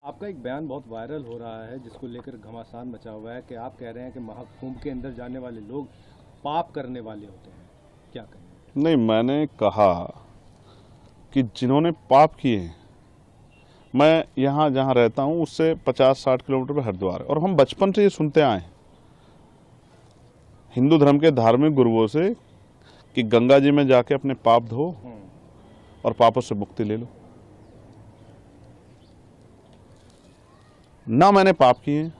आपका एक बयान बहुत वायरल हो रहा है जिसको लेकर घमासान मचा हुआ है कि आप कह रहे हैं कि महाकुंभ के अंदर जाने वाले लोग पाप करने वाले होते हैं। क्या कहें? नहीं, मैंने कहा कि जिन्होंने पाप किए हैं, मैं यहाँ जहाँ रहता हूँ उससे 50-60 किलोमीटर पर हरिद्वार है और हम बचपन से ये सुनते आए हैं हिंदू धर्म के धार्मिक गुरुओं से कि गंगा जी में जाके अपने पाप धो और पापों से मुक्ति ले लो। ना मैंने पाप किए हैं,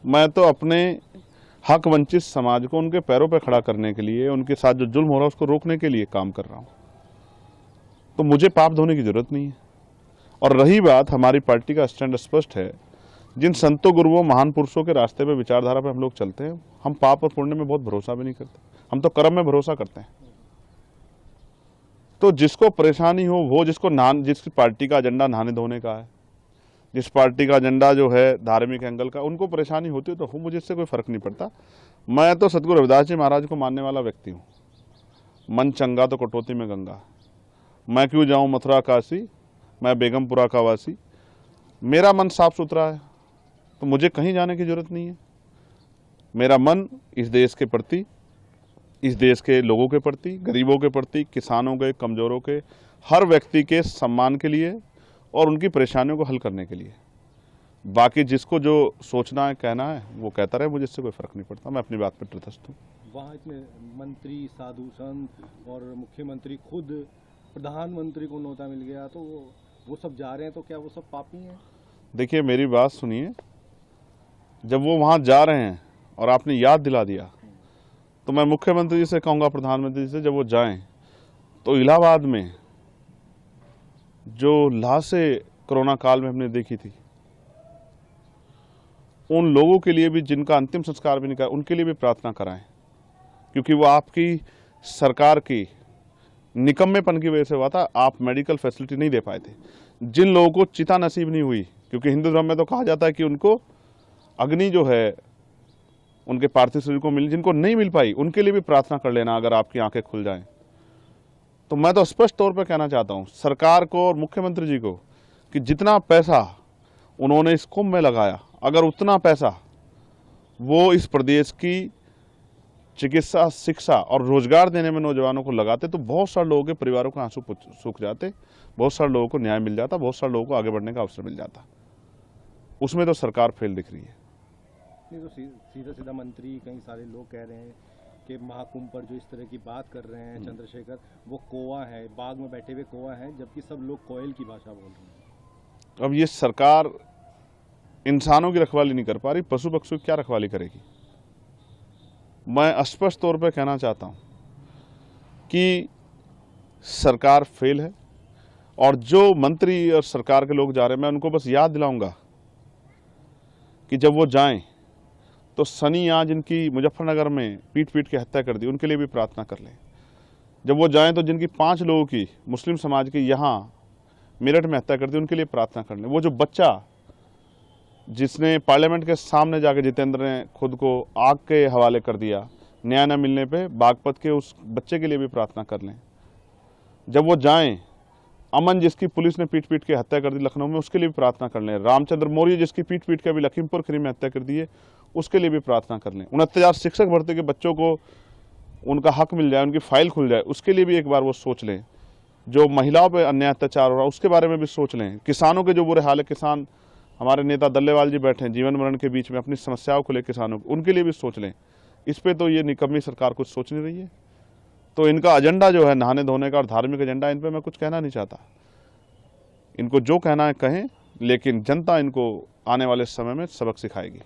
मैं तो अपने हक वंचित समाज को उनके पैरों पर खड़ा करने के लिए, उनके साथ जो जुल्म हो रहा है उसको रोकने के लिए काम कर रहा हूँ। तो मुझे पाप धोने की जरूरत नहीं है। और रही बात, हमारी पार्टी का स्टैंड स्पष्ट है, जिन संतों गुरुओं महान पुरुषों के रास्ते पे, विचारधारा पे हम लोग चलते हैं। हम पाप और पुण्य में बहुत भरोसा भी नहीं करते, हम तो कर्म में भरोसा करते हैं। तो जिसको परेशानी हो वो, जिसकी पार्टी का एजेंडा नहाने धोने का है, जिस पार्टी का एजेंडा जो है धार्मिक एंगल का, उनको परेशानी होती है तो हो, मुझे इससे कोई फर्क नहीं पड़ता। मैं तो सतगुरु रविदास जी महाराज को मानने वाला व्यक्ति हूँ। मन चंगा तो कटौती में गंगा। मैं क्यों जाऊँ मथुरा काशी, मैं बेगमपुरा का वासी। मेरा मन साफ सुथरा है तो मुझे कहीं जाने की जरूरत नहीं है। मेरा मन इस देश के प्रति, इस देश के लोगों के प्रति, गरीबों के प्रति, किसानों के, कमजोरों के, हर व्यक्ति के सम्मान के लिए और उनकी परेशानियों को हल करने के लिए। बाकी जिसको जो सोचना है, कहना है, वो कहता रहे, मुझे इससे कोई फर्क नहीं पड़ता। मैं अपनी बात पर तटस्थ हूँ। वहाँ इतने मंत्री, साधु संत और मुख्यमंत्री, खुद प्रधानमंत्री को न्योता मिल गया, तो वो सब जा रहे हैं, तो क्या वो सब पापी हैं? देखिए, मेरी बात सुनिए। जब वो वहाँ जा रहे हैं और आपने याद दिला दिया, तो मैं मुख्यमंत्री जी से कहूँगा, प्रधानमंत्री जी से, जब वो जाएं तो इलाहाबाद में जो लाशें कोरोना काल में हमने देखी थी, उन लोगों के लिए भी, जिनका अंतिम संस्कार भी नहीं करा, उनके लिए भी प्रार्थना कराएं। क्योंकि वो आपकी सरकार की निकम्मेपन की वजह से हुआ था। आप मेडिकल फैसिलिटी नहीं दे पाए थे। जिन लोगों को चिता नसीब नहीं हुई, क्योंकि हिंदू धर्म में तो कहा जाता है कि उनको अग्नि जो है उनके पार्थिव शरीर को मिल, जिनको नहीं मिल पाई उनके लिए भी प्रार्थना कर लेना, अगर आपकी आंखें खुल जाएं। तो मैं तो स्पष्ट तौर पर कहना चाहता हूं सरकार को और मुख्यमंत्री जी को कि जितना पैसा उन्होंने इस कुंभ में लगाया, अगर उतना पैसा वो इस प्रदेश की चिकित्सा, शिक्षा और रोजगार देने में नौजवानों को लगाते, तो बहुत सारे लोगों के परिवारों के आंसू सूख जाते, बहुत सारे लोगों को न्याय मिल जाता, बहुत सारे लोगों को आगे बढ़ने का अवसर मिल जाता। उसमें तो सरकार फेल दिख रही है। नहीं तो सीधा सीधा मंत्री, कई सारे लोग कह रहे हैं कि महाकुंभ पर जो इस तरह की बात कर रहे हैं चंद्रशेखर, वो कौवा है, बाग में बैठे हुए कौवा है, जबकि सब लोग कोयल की भाषा बोल रहे हैं। अब ये सरकार इंसानों की रखवाली नहीं कर पा रही, पशु पक्षियों की क्या रखवाली करेगी? मैं स्पष्ट तौर पर कहना चाहता हूं कि सरकार फेल है। और जो मंत्री और सरकार के लोग जा रहे हैं, मैं उनको बस याद दिलाऊंगा कि जब वो जाएं तो सनी आज इनकी मुजफ्फरनगर में पीट पीट के हत्या कर दी, उनके लिए भी प्रार्थना कर लें। जब वो जाएं तो जिनकी 5 लोगों की, मुस्लिम समाज की, यहाँ मेरठ में हत्या कर दी, उनके लिए प्रार्थना कर लें। वो जो बच्चा जिसने पार्लियामेंट के सामने जाकर जितेंद्र ने खुद को आग के हवाले कर दिया न्याय न मिलने पे, बागपत के, उस बच्चे के लिए भी प्रार्थना कर लें। जब वो जाएं, अमन जिसकी पुलिस ने पीट पीट के हत्या कर दी लखनऊ में, उसके लिए भी प्रार्थना कर लें। रामचंद्र मौर्य जिसकी पीट पीट के अभी लखीमपुर खीरी में हत्या कर दी है, उसके लिए भी प्रार्थना कर लें। 69 शिक्षक भर्ती के बच्चों को उनका हक मिल जाए, उनकी फाइल खुल जाए, उसके लिए भी एक बार वो सोच लें। जो महिलाओं पर अन्याय अत्याचार हो रहा है, उसके बारे में भी सोच लें। किसानों के जो बुरे हाल है, किसान, हमारे नेता दल्लेवाल जी बैठे हैं जीवन मरण के बीच में, अपनी समस्याओं को लेकर किसानों को, उनके लिए भी सोच लें। इस पे तो ये निकम्मी सरकार कुछ सोच नहीं रही है। तो इनका एजेंडा जो है नहाने धोने का और धार्मिक एजेंडा, इन पे मैं कुछ कहना नहीं चाहता। इनको जो कहना है कहें, लेकिन जनता इनको आने वाले समय में सबक सिखाएगी।